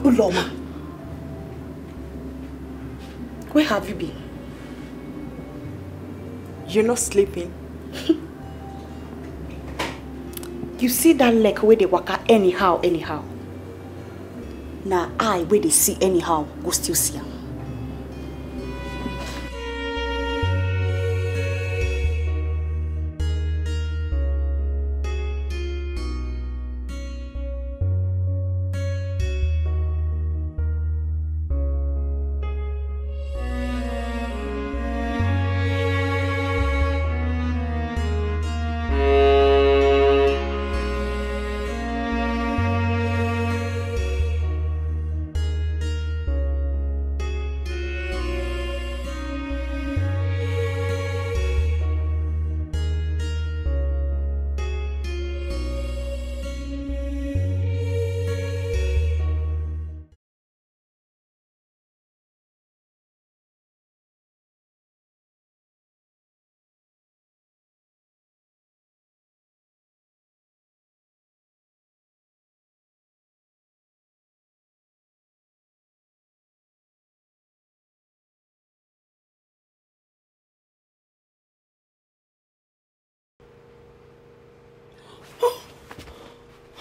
Uloma, where have you been? You're not sleeping. You see that leg where they waka anyhow. Now I where they see anyhow, go still see am.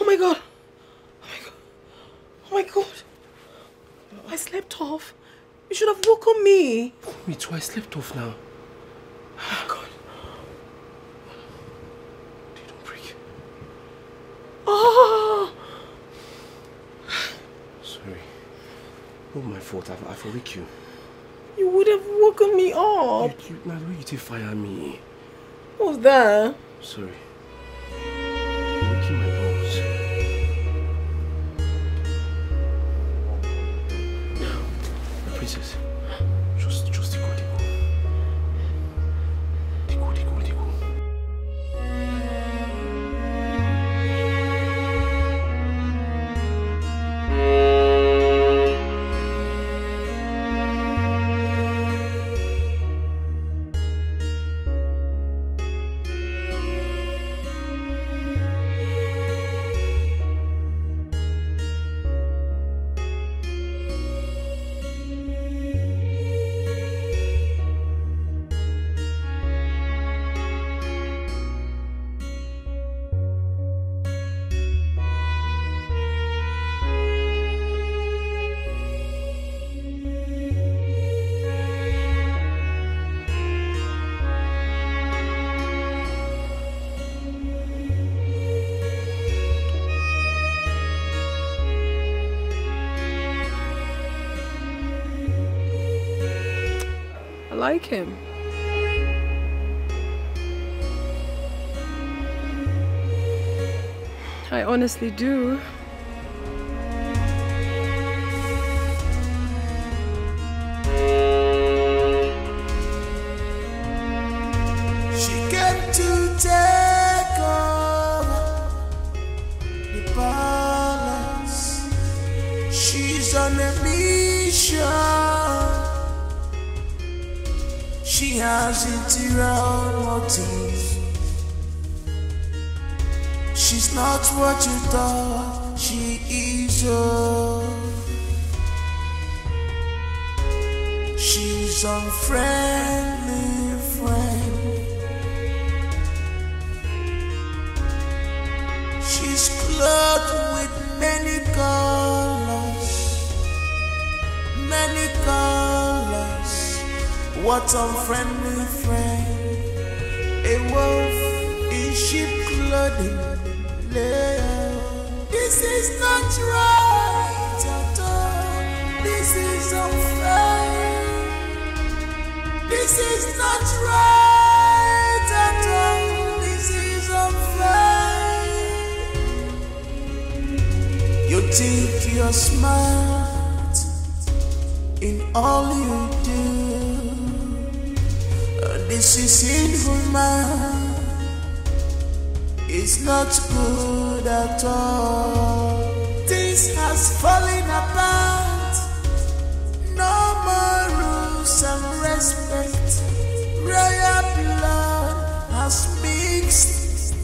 Oh my God. Oh my God. I slept off. You should have woken me. Me too, I slept off now. Oh my God. Don't break. Oh! Sorry. Not my fault. I've awake you. You would have woken me up. Now the way you did fire me. What was that? Sorry. You're waking my bones. Princess, just Etiko. I like him. I honestly do. She came to take over the balance. She's on a mission. She has interior motives. She's not what you thought she is. She's unfriendly friend. She's clothed with many colors. What unfriendly friend? A wolf in sheep clothing. This is not right at all. This is unfair. This is not right at all. This is unfair. You think you're smart in all you do. This is inhuman. It's not good at all. This has fallen apart. No more rules and respect. Royal blood has mixed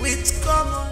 with common.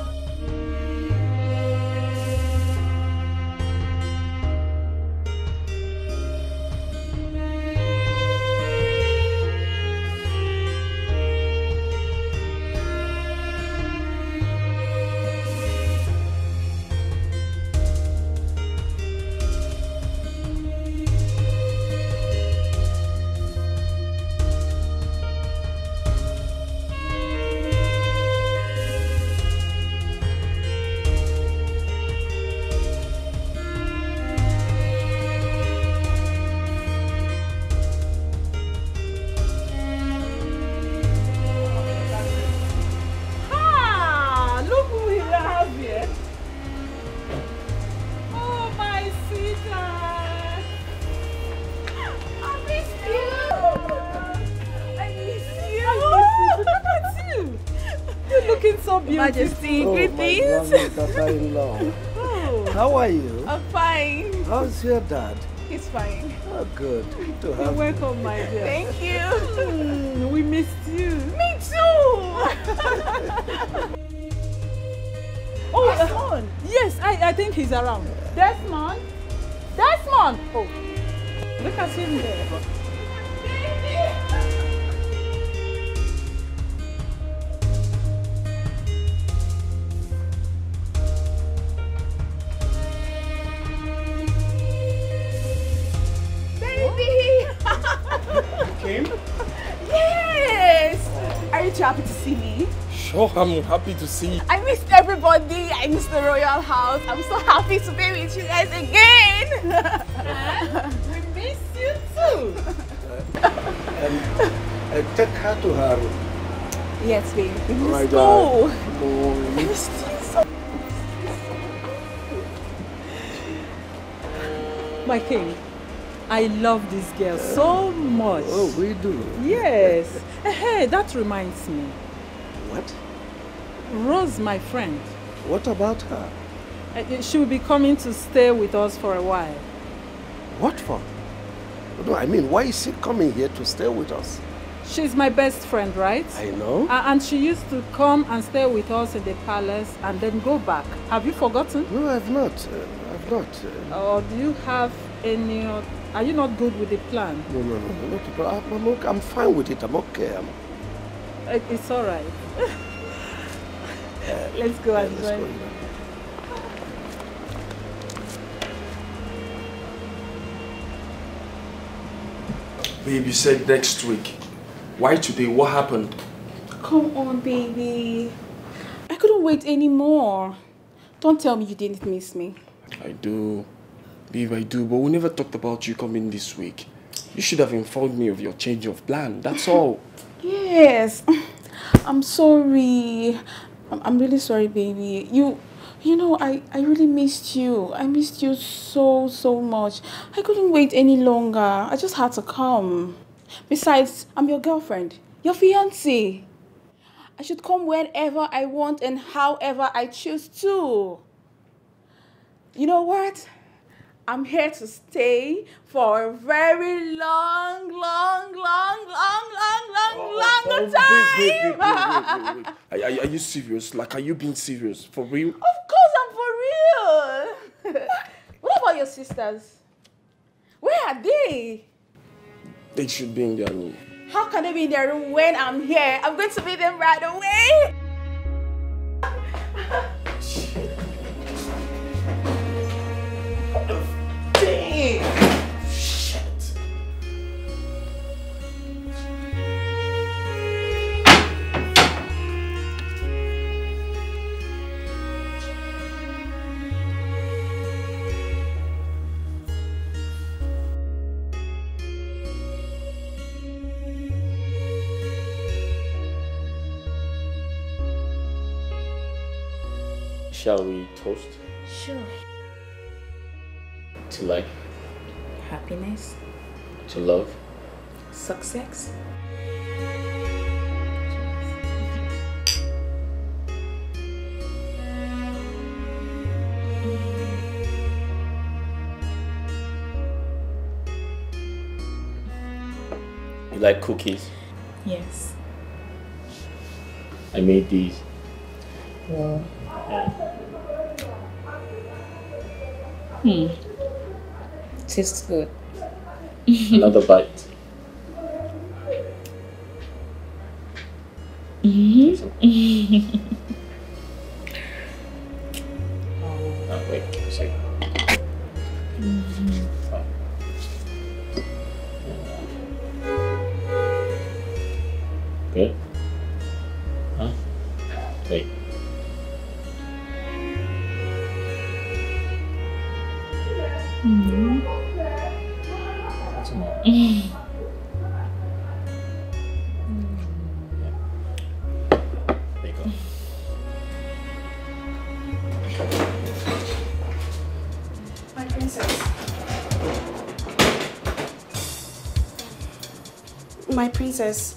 Majesty. Oh, Greetings. my daughter-in-law. Oh, How are you? I'm fine. How's your dad? He's fine. Oh, good. Good to You're have you. welcome, my dear. Thank you. We missed you. Me too. Oh, Desmond. Yes, I think he's around. Desmond? Desmond! Oh, look at him there. Baby. Kim? Yes. Are you too happy to see me? Sure, I'm happy to see you. I missed everybody. I missed the royal house. I'm so happy to be with you guys again. We miss you too. Take her to her room. Yes, baby. My Let's God. go. No, I missed you so. My king, I love this girl so much. Oh, we do. Yes. Hey, that reminds me. What? Rose, my friend, What about her? she will be coming to stay with us for a while. What for? No, I mean, why is she coming here to stay with us? She's my best friend, right? I know. And she used to come and stay with us in the palace and then go back. Have you forgotten? No, I've not. I've not. Or do you have any... Are you not good with the plan? No. I'm fine with it. I'm okay. It's all right. Let's go and Let's join. go. Babe, you said next week. Why today? What happened? Come on, baby. I couldn't wait anymore. Don't tell me you didn't miss me. I do. Babe, I do. But we never talked about you coming this week. You should have informed me of your change of plan. That's all. Yes. I'm sorry. I'm really sorry, baby. You know, I really missed you. I missed you so much. I couldn't wait any longer. I just had to come. Besides, I'm your girlfriend, your fiancée. I should come whenever I want and however I choose to. You know what? I'm here to stay for a very long time. Are you serious? Like, are you being serious? For real? Of course I'm for real. What about your sisters? Where are they? They should be in their room. How can they be in their room when I'm here? I'm going to meet them right away. Dang. Shit. Shall we toast Sure. to life, Happiness, to love, success. you like cookies? Yes. I made these. Wow. Tastes good. Another bite. Oh, wait, sorry. Good? Huh? Wait. Some more. Yeah. There you go. My princess. My princess.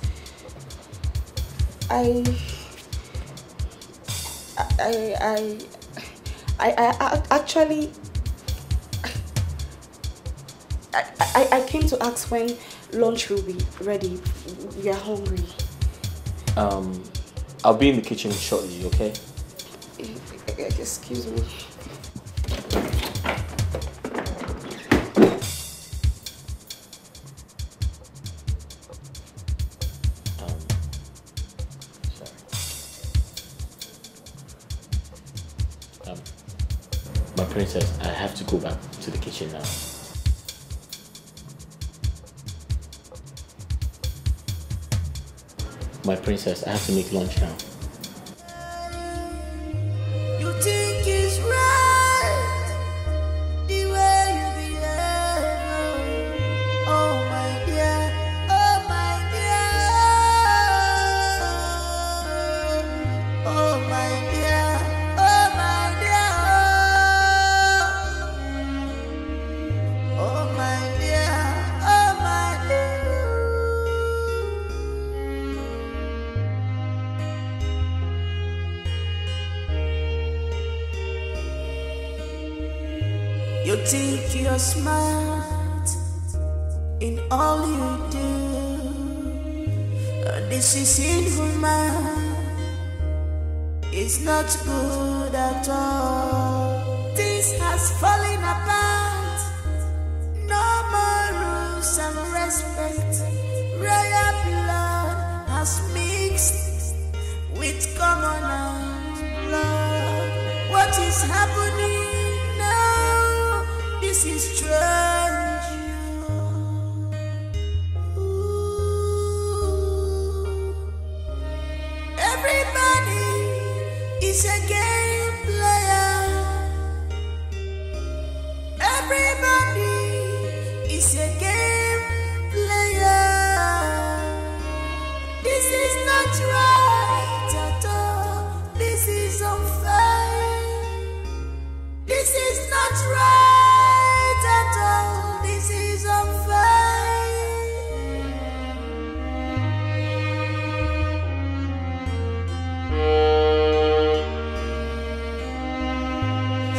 Actually, I came to ask when lunch will be ready. We are hungry. I'll be in the kitchen shortly, okay? Excuse me. My princess, I have to go back to the kitchen now. My princess, I have to make lunch now. You think it's right the way you behave. Oh my dear, oh my dear, oh my dear, oh my dear, oh my dear, oh my dear. You think you're smart in all you do. This is inhuman. It's not good at all. This has fallen apart. No more rules and respect. Royal blood has mixed with commoners' blood. What is happening? This is strange. Ooh. Everybody is a game player. Everybody is a game player. This is not right at all. This is unfair. This is not right. This is unfair.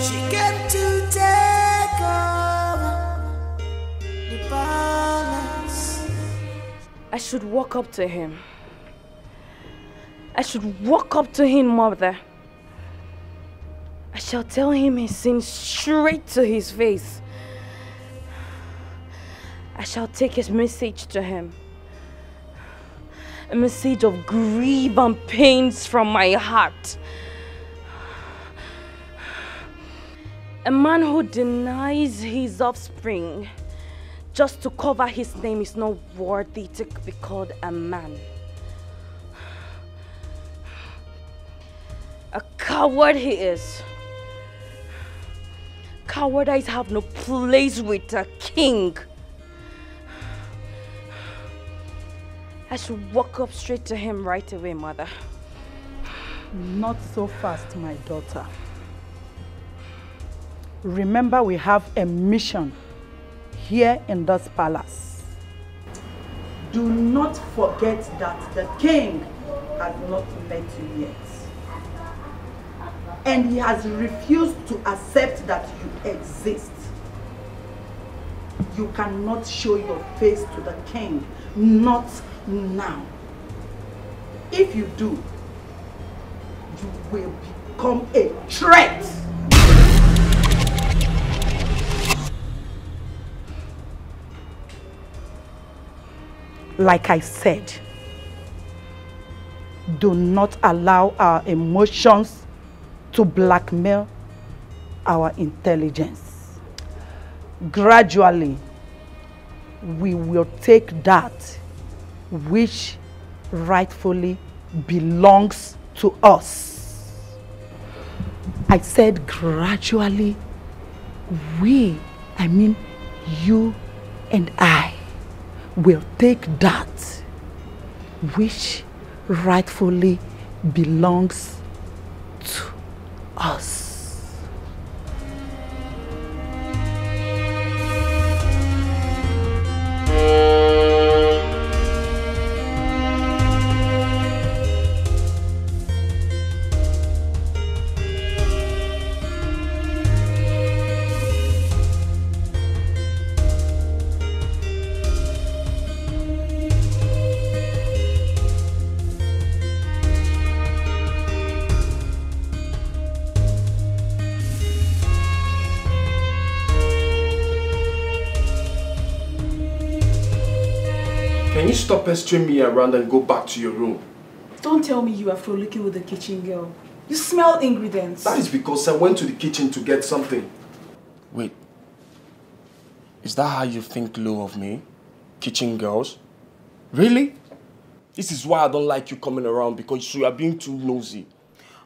She came to take over the palace. I should walk up to him. I should walk up to him, mother. I shall tell him his sin straight to his face. I shall take his message to him. A message of grief and pains from my heart. A man who denies his offspring just to cover his name is not worthy to be called a man. A coward he is. Cowardice have no place with a king. I should walk up straight to him right away, mother. Not so fast, my daughter. Remember, we have a mission here in this palace. Do not forget that the king has not met you yet. And he has refused to accept that you exist. You cannot show your face to the king, not now. If you do, you will become a threat. Like I said, do not allow our emotions to blackmail our intelligence. Gradually, we will take that which rightfully belongs to us. I said gradually, we, I mean you and I, will take that which rightfully belongs to us. stop pestering me around and go back to your room? Don't tell me you are frolicking with the kitchen girl. You smell ingredients. That is because I went to the kitchen to get something. Wait. Is that how you think low of me? Kitchen girls? Really? This is why I don't like you coming around, because you are being too nosy.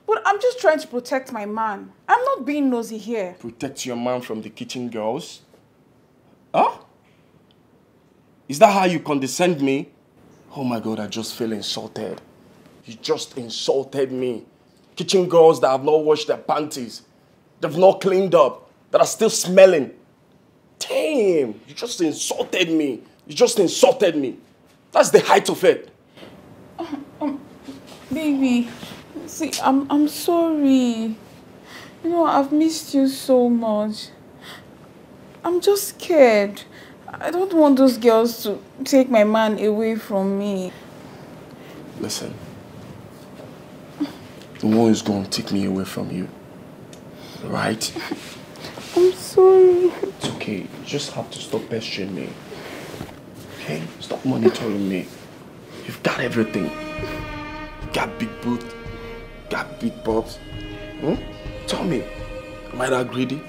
But I'm just trying to protect my man. I'm not being nosy here. Protect your man from the kitchen girls? Huh? Is that how you condescend me? Oh my God, I just feel insulted. You just insulted me. Kitchen girls that have not washed their panties, they've not cleaned up, that are still smelling. Damn, you just insulted me. You just insulted me. That's the height of it. Baby, see, I'm sorry. You know, I've missed you so much. I'm just scared. I don't want those girls to take my man away from me. Listen, no one is going to take me away from you, right? I'm sorry. It's okay. You just have to stop pestering me. Okay? Stop monitoring me. You've got everything. You got big boot. Got big bobs. Tell me, am I that greedy?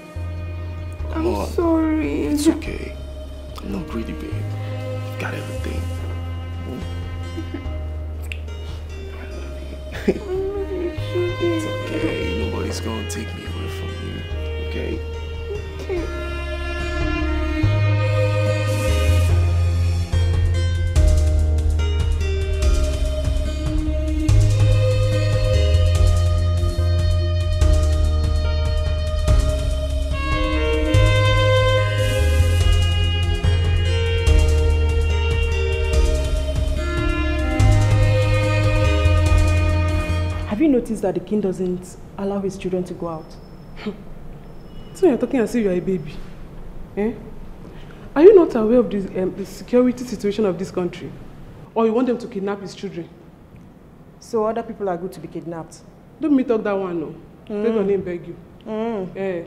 Come on. I'm sorry. It's okay. I'm not greedy, babe. You've got everything. I love you. It's okay. Nobody's gonna take me away from you. Okay? Have you noticed that the king doesn't allow his children to go out? So you're talking as if you're a baby. Eh? Are you not aware of the security situation of this country? Or you want them to kidnap his children? So other people are good to be kidnapped? Don't me talk that one, no. Take your name, beg you. Eh.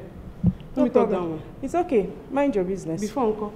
Don't me talk that one. It's okay. Mind your business. Before uncle.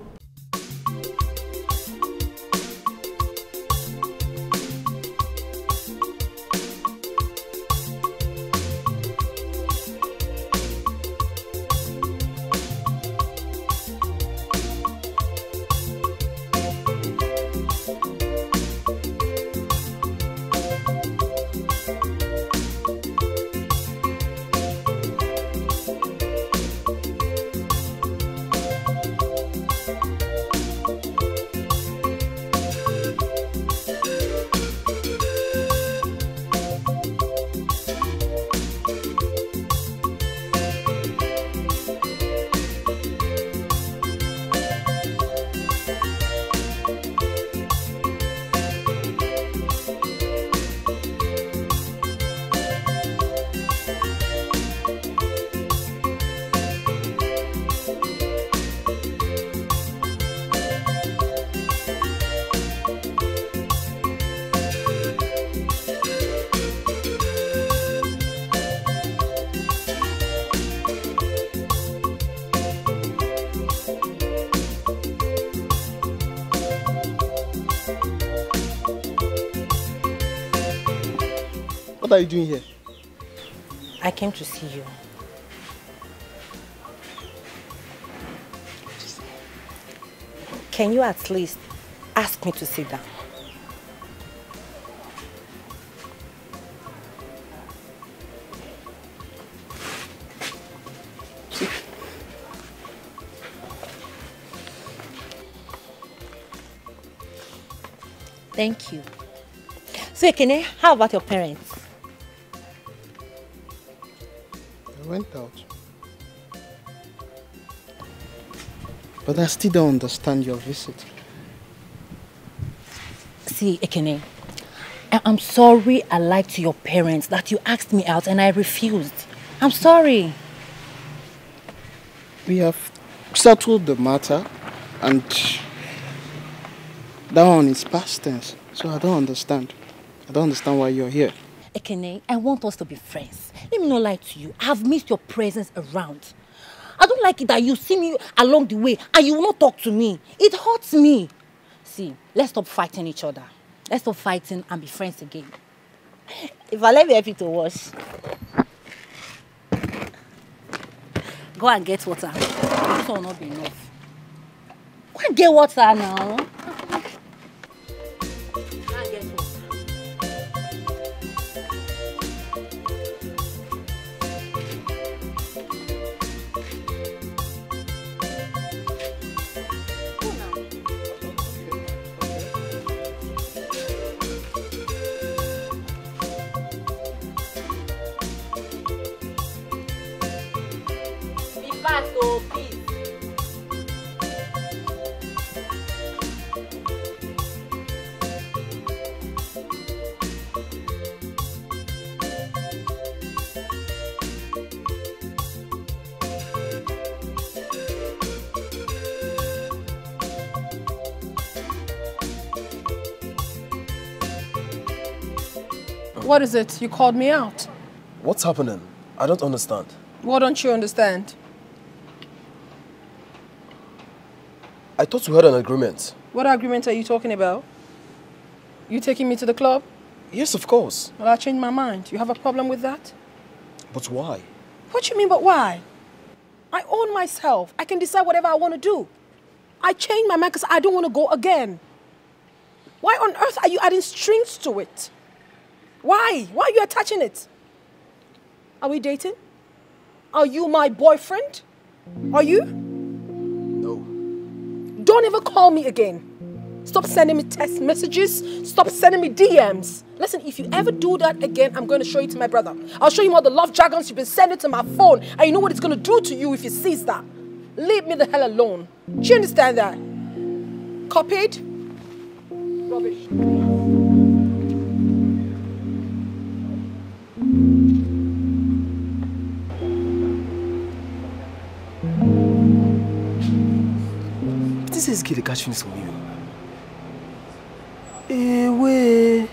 What are you doing here? I came to see you. Can you at least ask me to sit down? Thank you. So, Ekene, how about your parents? I went out. But I still don't understand your visit. See, Ekene, I'm sorry I lied to your parents that you asked me out and I refused. I'm sorry. We have settled the matter and that one is past tense. So I don't understand. I don't understand why you're here. Ekene, I want us to be friends. Let me not lie to you. I've missed your presence around. I don't like it that you see me along the way and you will not talk to me. It hurts me. See, let's stop fighting each other. Let's stop fighting and be friends again. If I let me help you to wash. Go and get water. This will not be enough. Go and get water now. Go and get water. So please. What is it? You called me out. What's happening? I don't understand. What don't you understand? I thought we had an agreement. What agreement are you talking about? You taking me to the club? Yes, of course. Well, I changed my mind. You have a problem with that? But why? What do you mean, but why? I own myself. I can decide whatever I want to do. I changed my mind because I don't want to go again. Why on earth are you adding strings to it? Why? Why are you attaching it? Are we dating? Are you my boyfriend? Are you? No. Don't ever call me again. Stop sending me text messages. Stop sending me DMs. Listen, if you ever do that again, I'm going to show you to my brother. I'll show him all the love dragons you've been sending to my phone. And you know what it's going to do to you if he sees that. Leave me the hell alone. Do you understand that? Copied? Rubbish. This is Gilly catching some you. Away.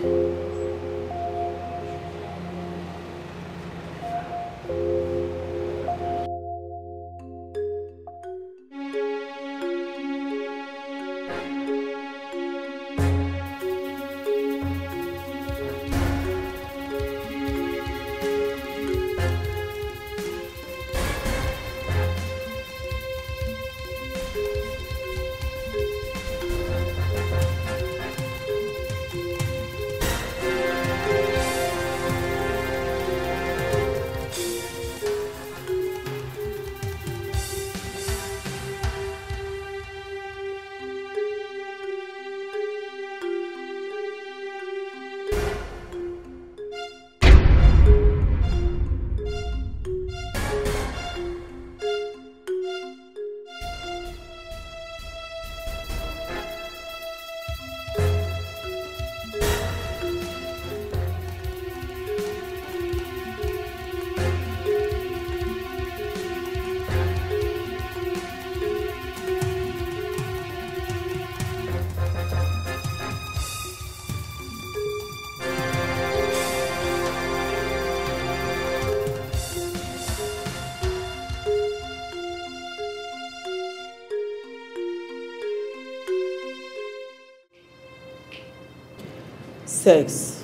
Sex,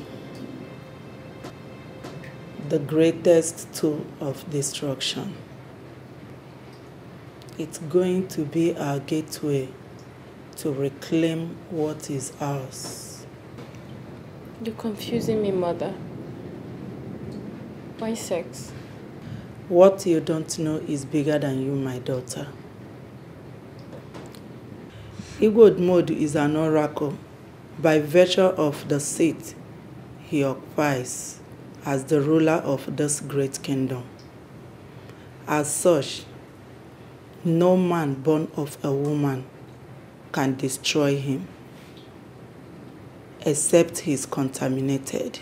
the greatest tool of destruction. It's going to be our gateway to reclaim what is ours. You're confusing me, Mother. Why sex? What you don't know is bigger than you, my daughter. Igwe Modu is an oracle by virtue of the seat he occupies as the ruler of this great kingdom. As such, no man born of a woman can destroy him, except he is contaminated.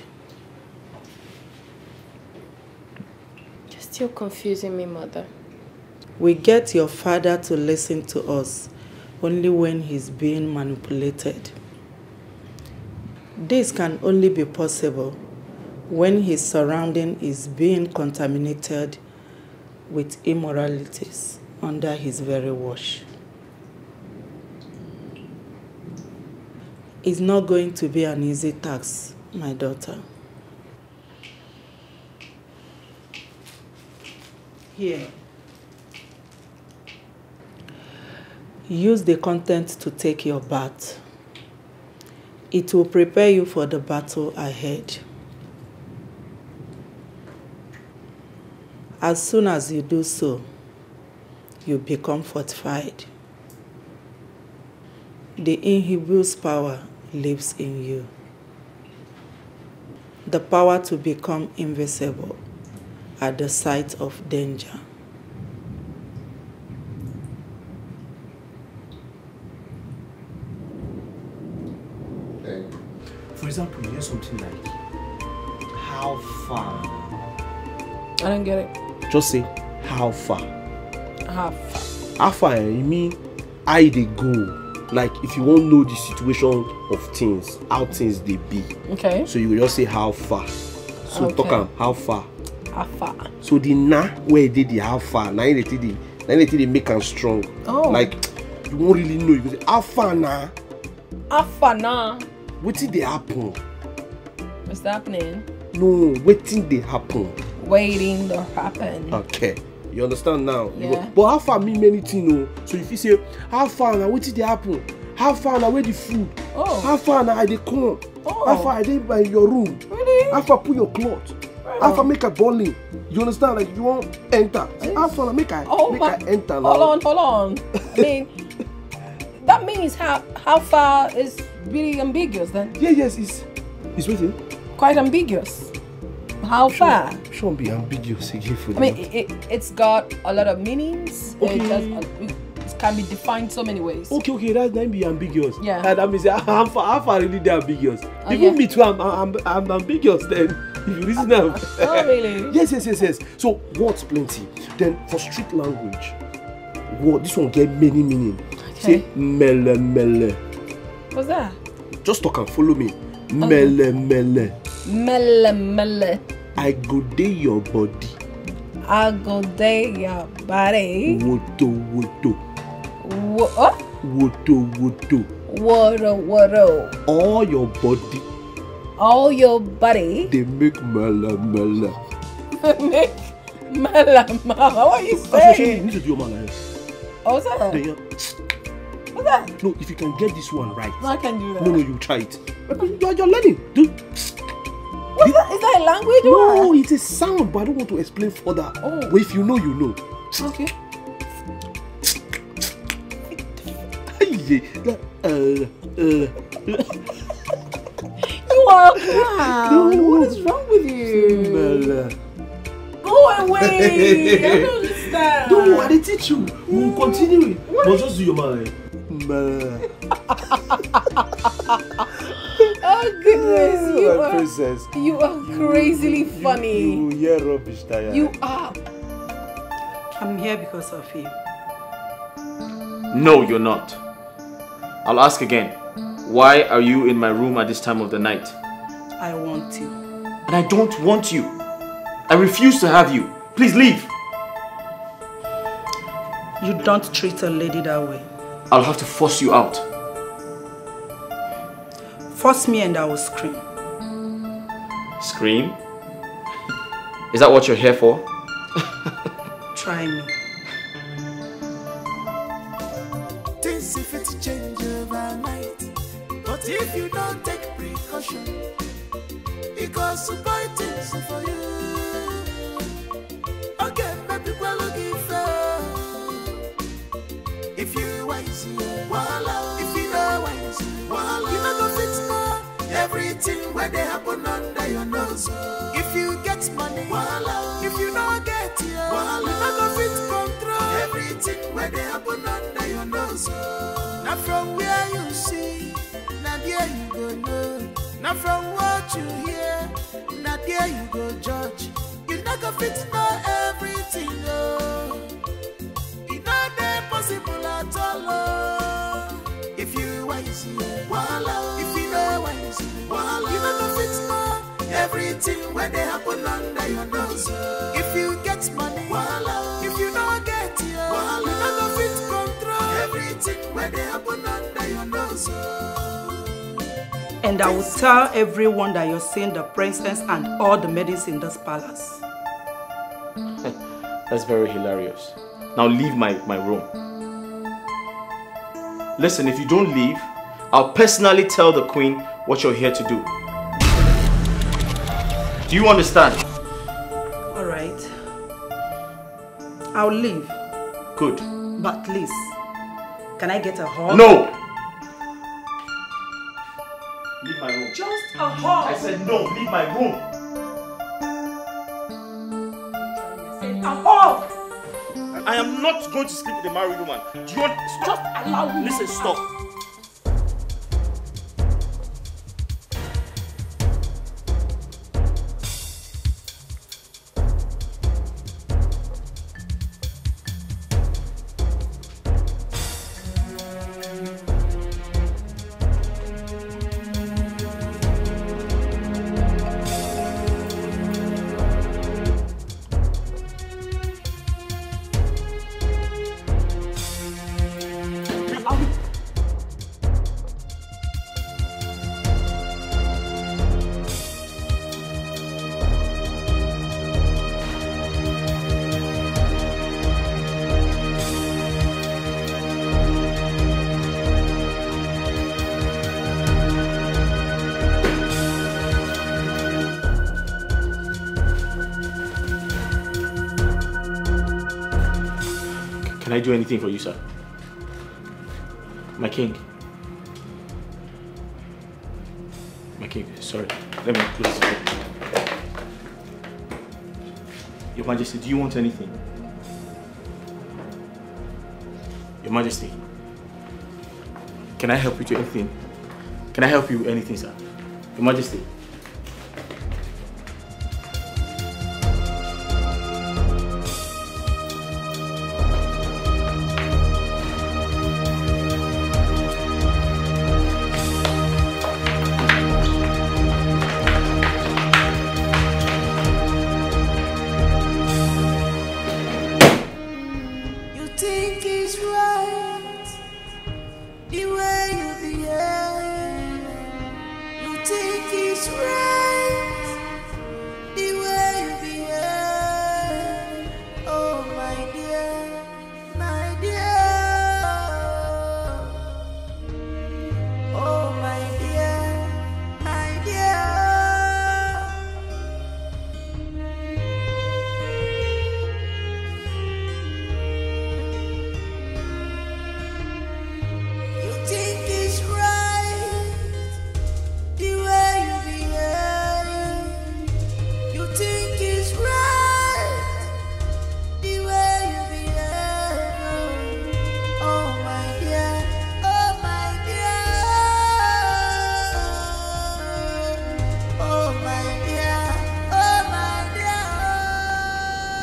You're still confusing me, Mother. We get your father to listen to us only when he's being manipulated. This can only be possible when his surrounding is being contaminated with immoralities under his very watch. It's not going to be an easy task, my daughter. Here. Use the content to take your bath. It will prepare you for the battle ahead. As soon as you do so, you become fortified. The inhibus power lives in you. The power to become invisible at the sight of danger. For example, you hear something like, how far? I don't get it. Just say, how far? How far? How far? You mean, I they go. Like, if you won't know the situation of things, how things they be. Okay. So you will just say, how far? So Okay. talk how far? How far? So the na where they the how far? Now they make them strong. Oh. Like, you won't really know. You go say, how far na? How far now? What did they happen? What's happening? No, what did they happen? Waiting to happen. Okay. You understand now? You Yeah. go, but how far mean many things, no? So if you say, how far now, what did they happen? How far now, where the food? Oh. How far now, I they come? Oh. How far I they by your room? Really? How far put your cloth? How far make a bowling? You understand? Like you won't enter. Say, how far make I enter now? Hold on. I mean, that means how far is really ambiguous then? Yes, it's waiting. Quite ambiguous. How far? Shouldn't be ambiguous again for I mean, it's got a lot of meanings. Okay. It can be defined so many ways. Okay, that might be ambiguous. Yeah. That means how far really they ambiguous. Oh, Even yeah. me too, I'm ambiguous then. If you listen now. Oh really? Yes. So words plenty. Then for street language, word this one get many meaning. Okay. Say mele. What's that? Just talk and follow me. Mele. Mele. I go day your body. I go day your body. Woto. What? Woto. What? All your body. All your body. They make mele. Make mele. What are you You saying? need to do your man. Oh, what's that? Then What's that? no, if you can get this one right. No, I can do that. No, you try it. You're learning. What's that? Is that a language? No, it's a sound, but I don't want to explain further. Oh. But if you know, you know. Okay. You are a clown. What is wrong with you? Go away. I don't understand. No, I didn't teach you. We'll continue it. But just do your man. Oh goodness, you My are princess. You are crazily funny. You hear rubbish, Taya. You are. I'm here because of you. No, you're not. I'll ask again. Why are you in my room at this time of the night? I want you. And I don't want you. I refuse to have you. Please leave. You don't treat a lady that way. I'll have to force you out. Force me and I will scream. Scream? Is that what you're here for? Try me. Things if it change overnight, but if you don't take precaution, it goes to buy things for you. Okay, maybe we're looking for. If you wise, voila. If you know wise, voila. You know go fix more. Everything where they happen under your nose. If you get money, voila. If you don't get it, voila. You know go fit control. Everything where they happen under your nose. Now from where you see, now there you go know. Now from what you hear, now there you go judge. You not go fit know everything, oh. It's not possible at all, oh. If you wise, voila. If you know wise, voila. You not go fit know everything where they happen under your nose. If you get money, voila. If you don't get it, voila. You not go fit control everything where they happen under your nose. And I will tell everyone that you're seeing the princess and all the maidens in this palace. That's very hilarious. Now leave my room. Listen, if you don't leave, I'll personally tell the queen what you're here to do. Do you understand? Alright. I'll leave. Good. But please, can I get a hug? No! Leave my room. Just a hug. I said no, leave my room. A hug. I am not going to sleep with a married woman. Do you want? Just allow me. Listen, stop. Can I do anything for you, sir? My king. My king, sorry. Let me close the door. Your Majesty, do you want anything? Your Majesty, can I help you to anything? Can I help you with anything, sir? Your Majesty.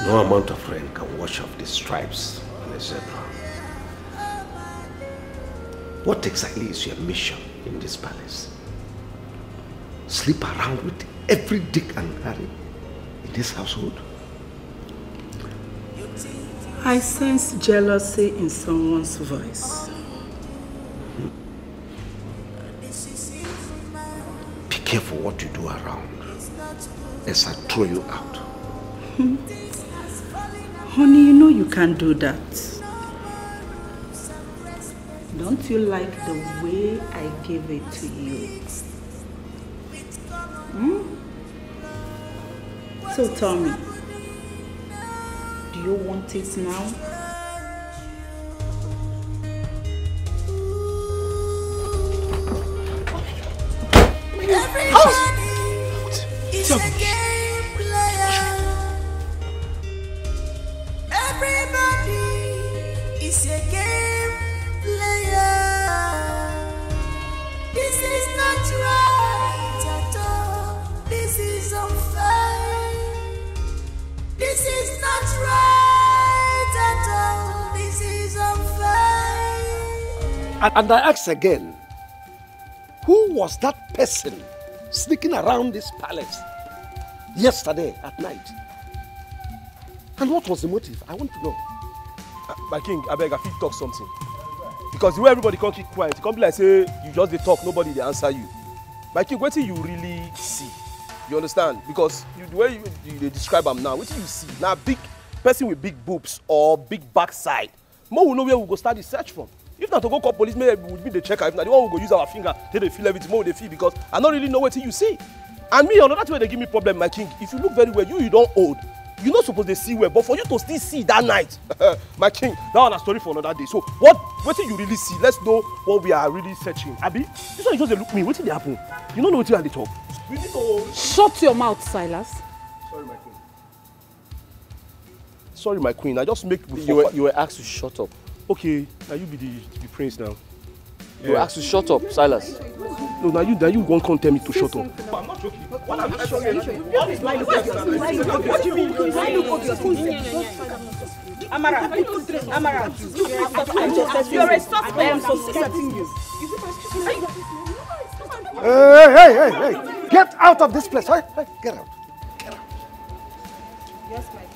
No amount of rain can wash off the stripes on a zebra. What exactly is your mission in this palace? Sleep around with every Dick and Harry in this household? I sense jealousy in someone's voice. Be careful what you do around, as I throw you out. Honey, you know you can't do that. Don't you like the way I give it to you? So tell me, do you want it now? And I ask again, who was that person sneaking around this palace yesterday at night? And what was the motive? I want to know. My king, I beg, I fit talk something. Because the way everybody can't keep quiet, it can't be like say you just dey talk, nobody they answer you. My king, what do you really see? You understand? Because the way you describe them now, what do you see? Now, big person with big boobs or big backside. More will know where we go start the search from. If not to go call police, maybe we would be the checker. If not, the one we go use our finger, they feel everything more they feel because I don't really know what you see. And me, another way they give me problem, my king. If you look very well, you don't old. You're not supposed to see well, but for you to still see that night, my king, that one a story for another day. So what do you really see? Let's know what we are really searching. Abi, this one you just look at me. What did they happen? You don't know what you are at the top. We need to shut your mouth, Silas. Sorry, my queen. Sorry, my queen. I just make you were asked to shut up. Okay, now you be the prince now. You were asked to shut up, Silas. No, now you won't come tell me to shut up. I'm not joking. What am I joking? What do you mean? Amara, you're a suspect. I am suspecting you. Hey! Get out of this place! Hey, get out! Get out! Yes, my king.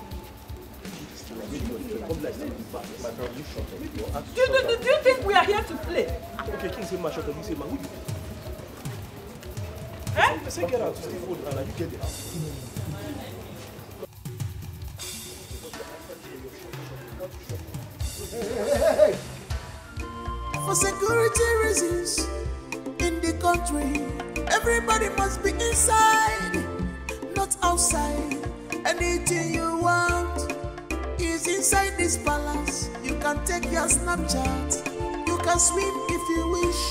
Do you think we are here to play? Okay, king say my shut up. You say my who you? Eh? I say get out. Stay hold and you get it out. Hey. For security reasons in the country, everybody must be inside, not outside. Anything you want is inside this palace. You can take your Snapchat, you can swim if you wish.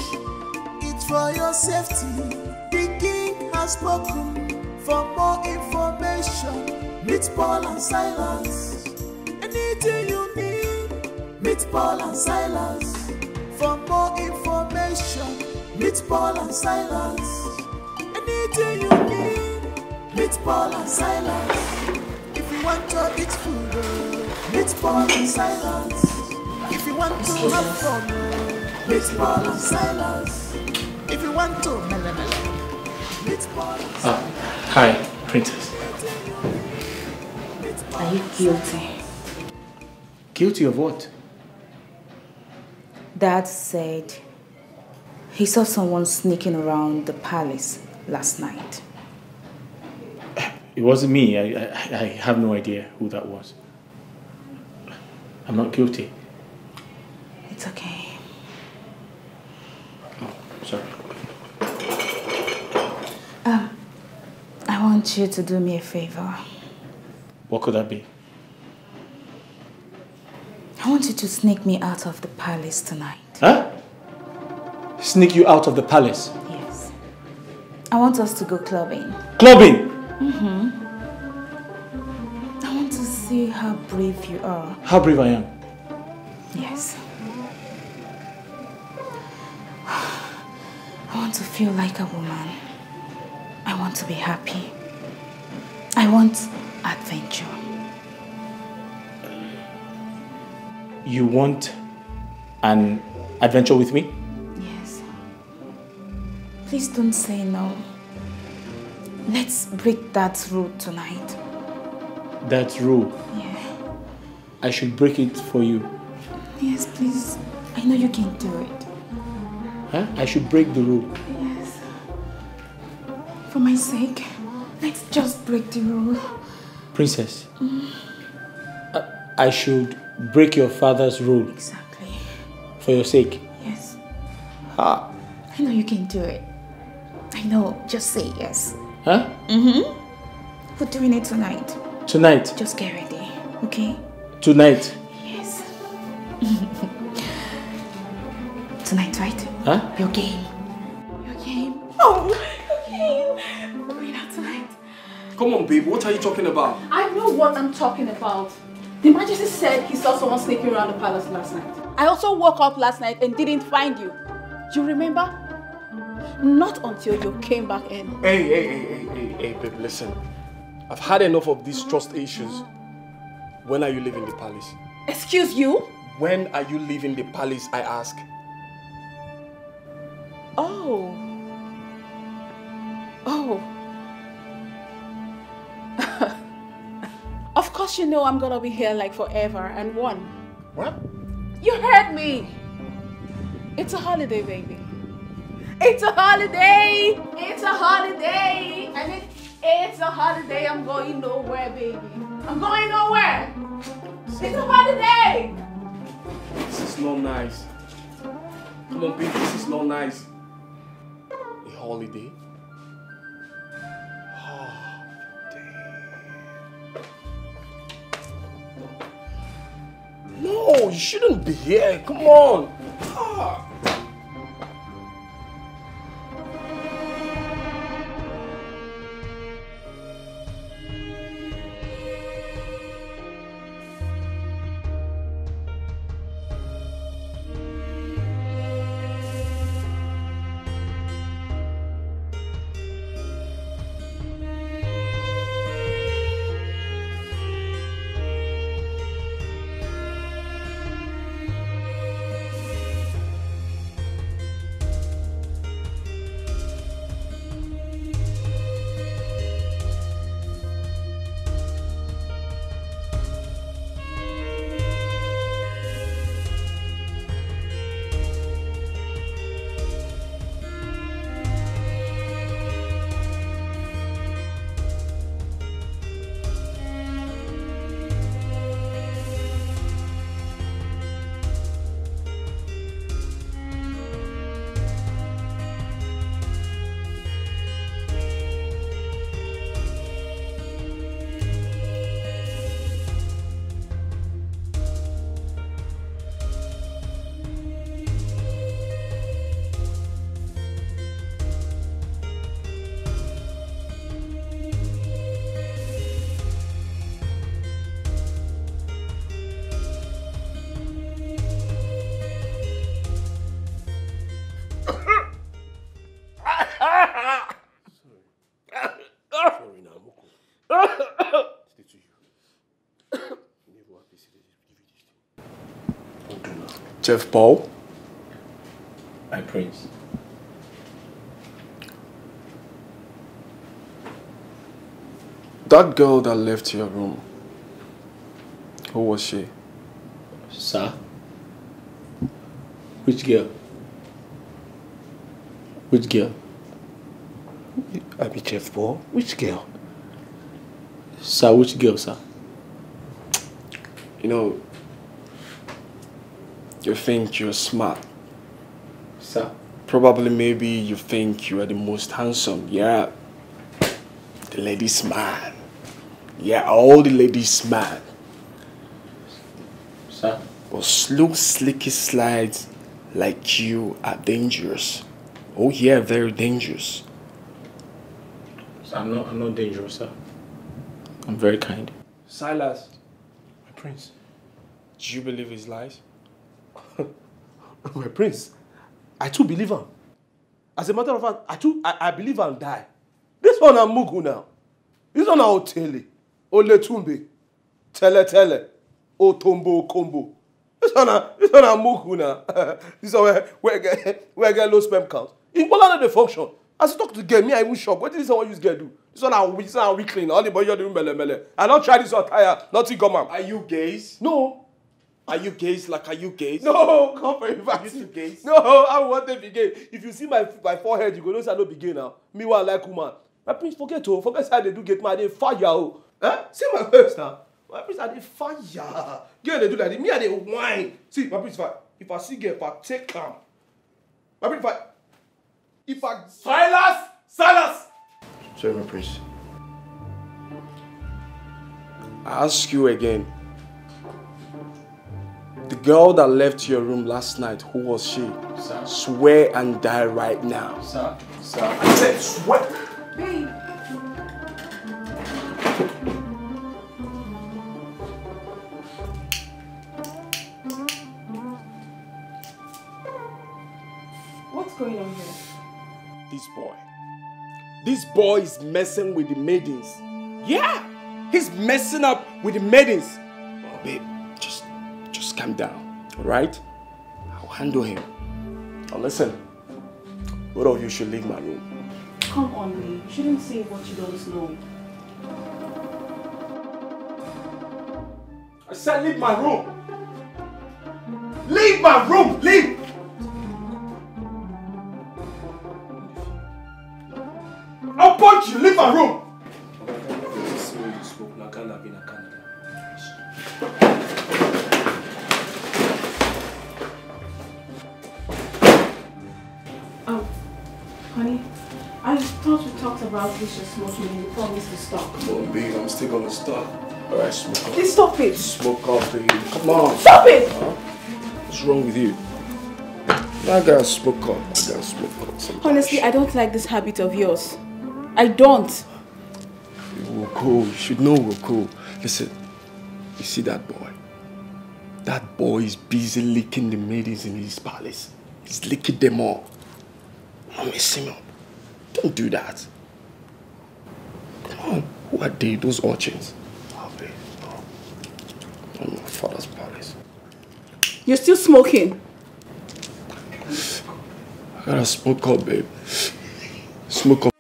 It's for your safety. The king has spoken. For more information, meet Paul and Silas. Anything you need, meet Paul and Silas. For more information, meet Paul and Silas. Anything you need, meet Paul and Silas. If you want to eat food, meet Paul and Silas. If you want to have fun, meet Paul and Silas. If you want to meet Paul and Silas. Hi, princess. Are you guilty? Guilty of what? Dad said he saw someone sneaking around the palace last night. It wasn't me. I have no idea who that was. I'm not guilty. It's okay. Oh, sorry. I want you to do me a favor. What could that be? I want you to sneak me out of the palace tonight. Huh? Sneak you out of the palace? Yes. I want us to go clubbing. Clubbing? Mm-hmm. I want to see how brave you are. How brave I am? Yes. I want to feel like a woman. I want to be happy. I want adventure. You want an adventure with me? Yes. Please don't say no. Let's break that rule tonight. That rule? Yeah. I should break it for you. Yes, please. I know you can do it. Huh? I should break the rule. Yes. For my sake, let's just break the rule. Princess, I should break your father's rule. Exactly. For your sake. Yes. Ha. I know you can do it. I know. Just say yes. Huh? Mm-hmm. We're doing it tonight. Tonight? Just get ready, okay? Tonight? Yes. Tonight, right? Huh? Your game. Your game. Oh, your game. We're going out tonight. Come on, babe. What are you talking about? I know what I'm talking about. The Majesty said he saw someone sneaking around the palace last night. I also woke up last night and didn't find you. You remember? Not until you came back in. Hey, babe, listen. I've had enough of these trust issues. When are you leaving the palace? Excuse you? When are you leaving the palace, I ask? Oh. Oh. Of course you know I'm gonna be here like forever and one. What? You heard me. It's a holiday, baby. It's a holiday! It's a holiday! I mean, it's a holiday. I'm going nowhere, baby. I'm going nowhere! It's a holiday! This is not nice. Come on, baby, this is not nice. A holiday? No, you shouldn't be here. Come on. Ah. Chef Paul? My prince. That girl that left your room, who was she? Sir? Which girl? Which girl? I mean, Chef Paul, which girl? Sir, which girl, sir? You know, you think you're smart. Sir? Probably maybe you think you are the most handsome. Yeah, the ladies' man. Yeah, all the ladies' man. Sir? But slow, slicky slides like you are dangerous. Oh yeah, very dangerous. Sir, I'm not dangerous, sir. I'm very kind. Silas, my prince. Do you believe his lies? My prince, I too believe him. As a matter of fact, I believe and die. This one I'm Mugu now. This one I'm Otele, Oletumbe, Tele, Otombo, Kombo. This one I'm Mugu now. This one where I get low sperm count. In Poland they function. As you talk to girl, me I even shock. What did this one use girl do? This one I'm weakling. All the boys are doing mele. I don't try this one tire. Nothing come up. Are you gays? No. Are you gays? Like, are you gays? No, come for it. Are you gays? No, I want them to be gay. If you see my forehead, you go, no, I don't be gay now. Me, what I like woman. My prince, forget how they do get my day fire. Huh? See my face now. My prince, I dey fire. Girl, they do like that. Me, I dey wine. See, my prince, if I see girl, if I take calm. My prince, if I... Silas! Sorry, my prince. I ask you again. The girl that left your room last night, who was she? Sir. Swear and die right now. Sir. I said swear. Babe. What's going on here? This boy is messing with the maidens. Yeah, he's messing up with the maidens. Oh, babe, just calm down, all right? I'll handle him. Now listen, both of you should leave my room. Come on, babe. You shouldn't say what you don't know. I said leave my room. Leave my room, leave. want you. Leave my room. Honey, I thought we talked about this just smoking and you promised to stop. Come on, babe. I'm still gonna stop. Alright, smoke up. Please stop it. Smoke up, babe. Come on. Stop it! Huh? What's wrong with you? I gotta smoke up. I gotta smoke up sometimes. Honestly, I don't like this habit of yours. I don't. We're cool. You should know we're cool. Listen, you see that boy? That boy is busy licking the maidens in his palace. He's licking them all. Don't mess him up. Don't do that. Come on. Who are they? Those urchins? Oh, babe. Oh. I'm my father's palace. You're still smoking. I gotta smoke up, babe. Smoke up.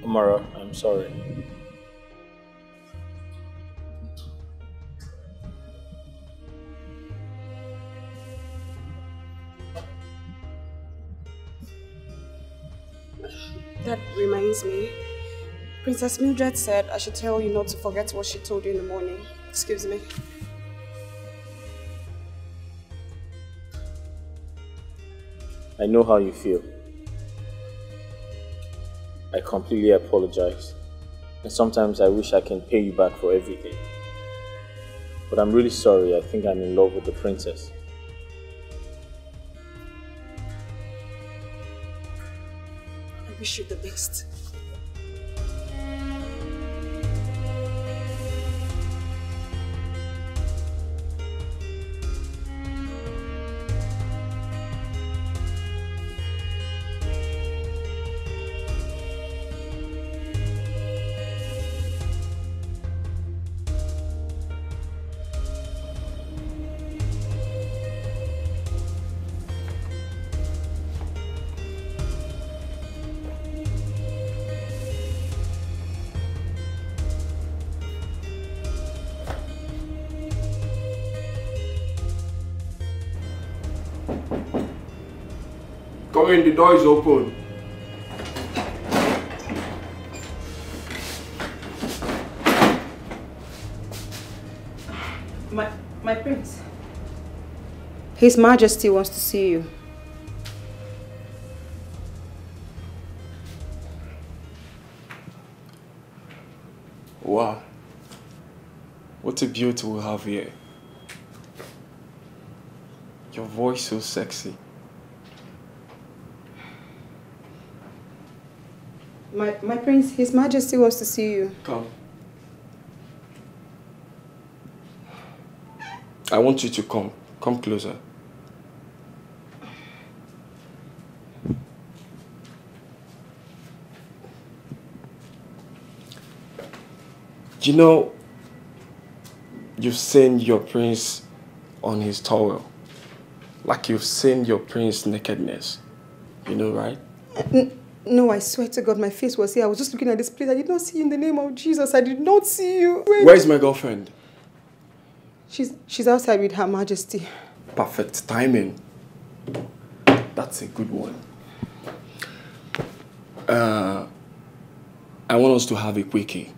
Amara, I'm sorry. That reminds me. Princess Mildred said I should tell you not to forget what she told you in the morning. Excuse me. I know how you feel. I completely apologize. And sometimes I wish I can pay you back for everything. But I'm really sorry. I think I'm in love with the princess. I wish you the best. Come in, the door is open. My prince. His Majesty wants to see you. Wow. What a beauty we have here. Your voice so sexy. My prince, His Majesty wants to see you. Come. I want you to come. Come closer. You know, you've seen your prince on his towel. Like you've seen your prince's nakedness. You know, right? No, I swear to God, my face was here. I was just looking at this place. I did not see you in the name of Jesus. I did not see you. Where's my girlfriend? She's outside with Her Majesty. Perfect timing. That's a good one. I want us to have a quickie.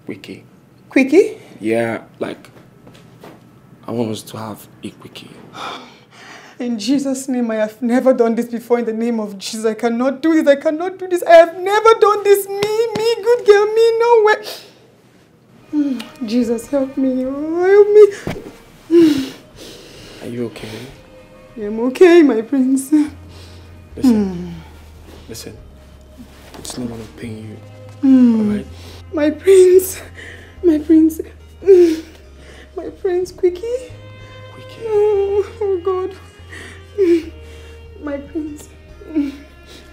Quickie. Quickie? Yeah, like, I want us to have a quickie. In Jesus' name, I have never done this before. In the name of Jesus, I cannot do this. I cannot do this. I have never done this. Me, good girl, me, no way. Jesus, help me. Oh, help me. Are you okay? I'm okay, my prince. Listen. Listen. It's not gonna pain you. Alright? My prince. My prince. My prince, Quickie. Quickie. Oh God. My prince.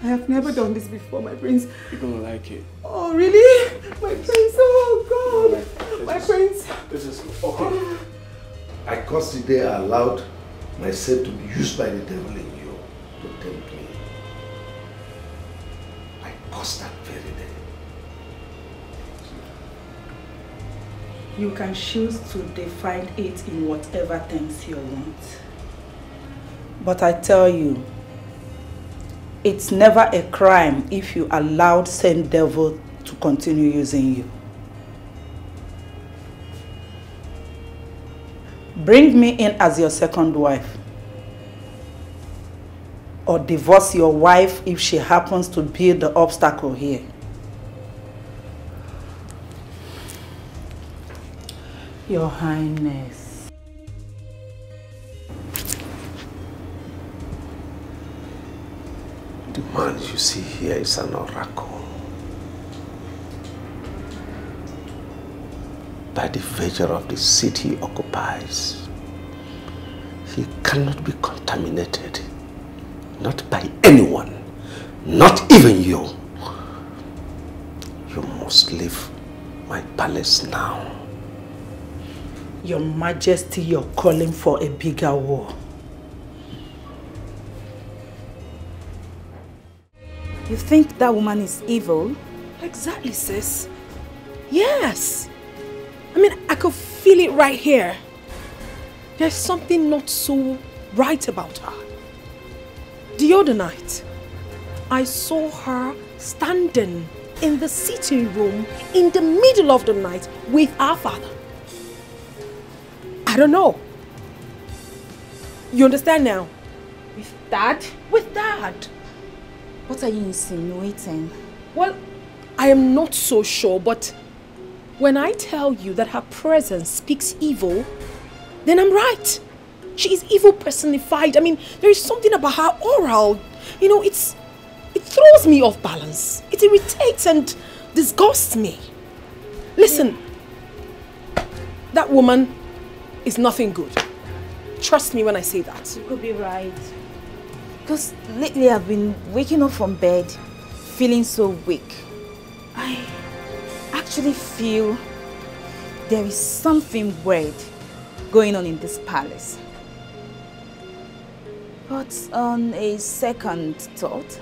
I have never done this before, my prince. You're gonna like it. Oh, really? My prince, oh God. My prince. This is okay. I caused the day I allowed myself to be used by the devil in you to tempt me. I caused that very day. You can choose to define it in whatever terms you want. But I tell you, it's never a crime if you allowed Saint Devil to continue using you. Bring me in as your second wife. Or divorce your wife if she happens to be the obstacle here. Your Highness. The man you see here is an oracle. By the virtue of the seat he occupies, he cannot be contaminated. Not by anyone, not even you. You must leave my palace now. Your Majesty, you're calling for a bigger war. You think that woman is evil? Exactly, sis. Yes. I mean, I could feel it right here. There's something not so right about her. The other night, I saw her standing in the sitting room in the middle of the night with our father. I don't know. You understand now? With Dad? With Dad. What are you insinuating? Well, I am not so sure, but when I tell you that her presence speaks evil, then I'm right. She is evil personified. I mean, there is something about her aura. You know, it throws me off balance. It irritates and disgusts me. Listen, that woman is nothing good. Trust me when I say that. You could be right. Because lately I've been waking up from bed feeling so weak. I actually feel there is something weird going on in this palace. But on a second thought,